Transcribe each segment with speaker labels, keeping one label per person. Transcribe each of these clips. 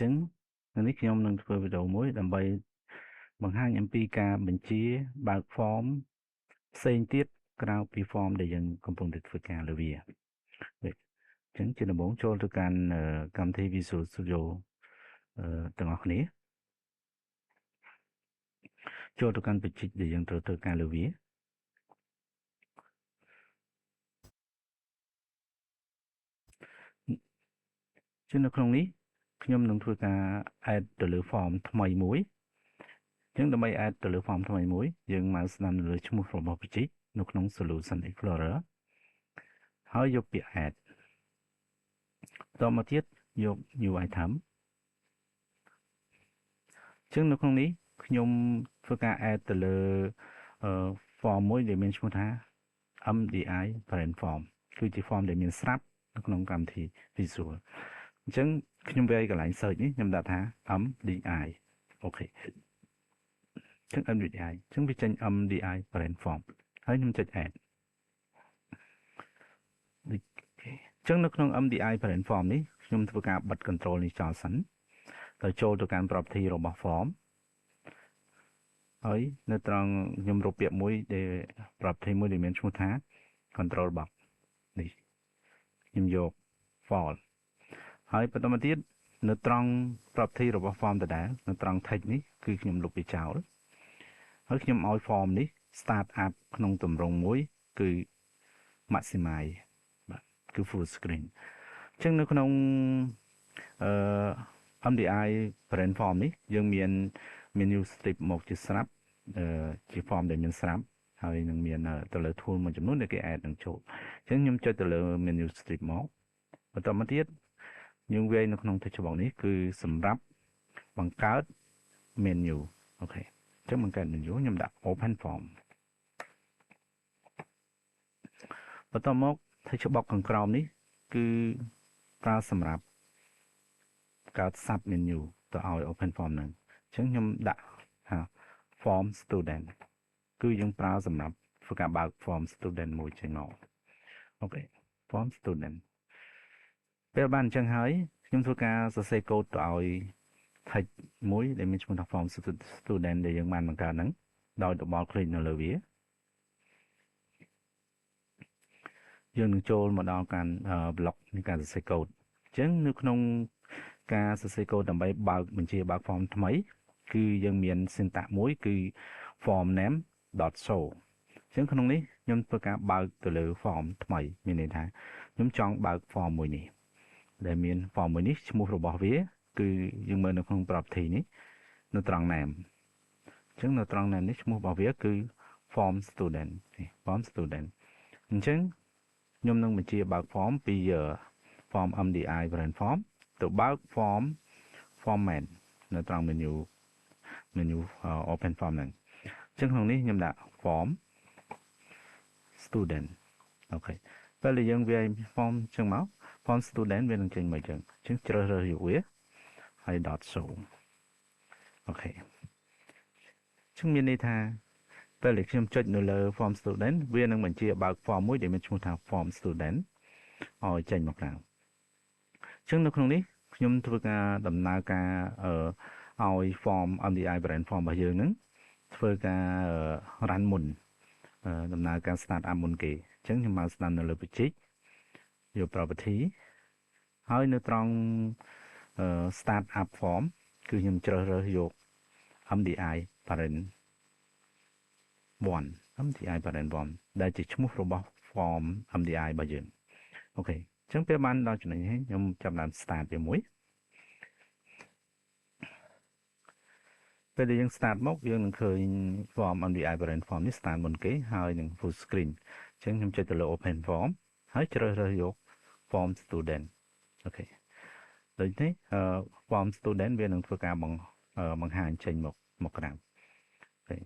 Speaker 1: ចឹងនេះខ្ញុំនឹងធ្វើវីដេអូមួយដើម្បីបង្ហាញអំពីការបញ្ជាបើក form ផ្សេងទៀតក្រៅពី form ដែលយើងកំពុងតែធ្វើការលើវាចឹងជាដំបូងចូលទៅកាន់កម្មវិធី Visual Studio ទាំងអស់គ្នាចូលទៅកាន់ page ដែលយើងត្រូវធ្វើការលើវាជានៅក្នុងនេះខ្ញុំនឹងធ្វើការ add ទៅលើ form ថ្មីមួយចឹងដើម្បី add ទៅលើ form ថ្មីមួយយើងមកស្ដាំលើឈ្មោះរបស់ page នៅក្នុង Solution Explorer ហើយយកពាក្យ add តមកទៀតយក new item ចឹងនៅក្នុងនេះខ្ញុំធ្វើការ add ទៅលើ form មួយដែលមានឈ្មោះថា MDI parent form គឺជា form ដែលមានស្រាប់នៅក្នុងកម្មវិធី Visual អញ្ចឹងខ្ញុំវាយកន្លែង search នេះខ្ញុំដាក់ថា MDI អូខេអញ្ចឹង MDI អញ្ចឹងវាចេញ MDI parent form ហើយខ្ញុំចុច add អញ្ចឹងនៅក្នុង MDI parent form នេះខ្ញុំធ្វើការបិទ control នេះចោលសិនទៅចូលទៅកាន់ property របស់ form ហើយនៅត្រង់ខ្ញុំរកពាក្យមួយដែល property មួយដែលមានឈ្មោះថា control box នេះខ្ញុំយក false ហើយបន្តមកទៀតនៅត្រង់ property របស់ form ដដែលនៅត្រង់ text នេះគឺខ្ញុំលុបវាចោលហើយខ្ញុំឲ្យ form នេះ start up ក្នុងទម្រង់មួយគឺ maximize បាទគឺ full screen អញ្ចឹងនៅក្នុងMDI parent form នេះយើងមាន menu strip មកជាស្រាប់ជា form ដែលមានស្រាប់ហើយនឹងមានទៅលើ tool មួយចំនួនដែលគេ add នឹងចូលអញ្ចឹងខ្ញុំចុចទៅលើ menu strip មកបន្តមកទៀតយើងវាយនៅក្នុង text box នេះគឺសម្រាប់បង្កើត menu អូខេអញ្ចឹងបង្កើត menu ខ្ញុំដាក់ open form បន្តមក text box ខាងក្រោមនេះគឺប្រើសម្រាប់កើត sub menu ទៅឲ្យ open form ហ្នឹងអញ្ចឹងខ្ញុំដាក់ form student គឺយើងប្រើសម្រាប់ធ្វើការបើក form student មួយចេញមកអូខេ form student ពេលបានអញ្ចឹងហើយខ្ញុំធ្វើការសរសេរកូដទៅឲ្យ text មួយដែលមានឈ្មោះថា form student ដែលយើងបានបង្កើតហ្នឹងដោយដបល់ click នៅលើវាយើងនឹងចូលមកដល់ការ block នៃការសរសេរកូដអញ្ចឹងនៅក្នុងការសរសេរកូដដើម្បីបើកបញ្ជាបើក form ថ្មីគឺយើងមាន syntax មួយគឺ form name .show អញ្ចឹងក្នុងនេះខ្ញុំធ្វើការបើកទៅលើ form ថ្មីមានន័យថាខ្ញុំចង់បើក form មួយនេះដែលមាន form មួយនេះឈ្មោះរបស់វាគឺយើងមើលនៅក្នុង property នេះនៅត្រង់ name អញ្ចឹងនៅត្រង់ name នេះឈ្មោះរបស់វាគឺ form student អញ្ចឹងខ្ញុំនឹងបញ្ជាបើក form ពី form MDI parent form ទៅបើក format នៅត្រង់ menu open form ហ្នឹងអញ្ចឹងក្នុងនេះខ្ញុំដាក់ form student អូខេពេលដែលយើងវាយ form អញ្ចឹងមក form student វានឹងចេញមកអញ្ចឹងជ្រើសរើសយកវាហើយ .show អូខេអញ្ចឹងមានន័យថាពេលដែលខ្ញុំចុចនៅលើ form student វានឹងបញ្ជាបើក form មួយដែលមានឈ្មោះថា form student ឲ្យចេញមកក្រៅអញ្ចឹងនៅក្នុងនេះខ្ញុំធ្វើការដំណើរការឲ្យ form MDI parent form របស់យើងហ្នឹងធ្វើការ run មុនដំណើរការ start up មុនគេអញ្ចឹងខ្ញុំមកស្ដាំនៅលើ page យក property ហើយនៅត្រង់ start up form គឺខ្ញុំជ្រើសរើសយក MDI parent 1 ដែលជាឈ្មោះរបស់ form MDI របស់យើងអូខេអញ្ចឹងពេលបានដល់ចំណុចនេះខ្ញុំចាប់ដើម start វាមួយពេលដែលយើង start មកយើងនឹងឃើញ form MDI parent form នេះ start មុនគេហើយនឹង full screen អញ្ចឹងខ្ញុំចុចទៅលើ open form ហើយជ្រើសរើសយក form student អូខេដូចនេះ form student វានឹងធ្វើការបង្ហាញចេញមកក្រៅអូខេ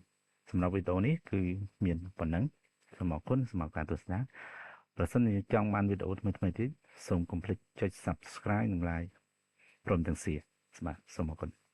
Speaker 1: សម្រាប់វីដេអូនេះគឺមានប៉ុណ្ណឹងសូមអរគុណសម្រាប់ការទស្សនាប្រសិនជាចង់បានវីដេអូថ្មីៗទៀតសូមកុំភ្លេចចុច subscribe និង like ព្រមទាំង share បាទសូមអរគុណ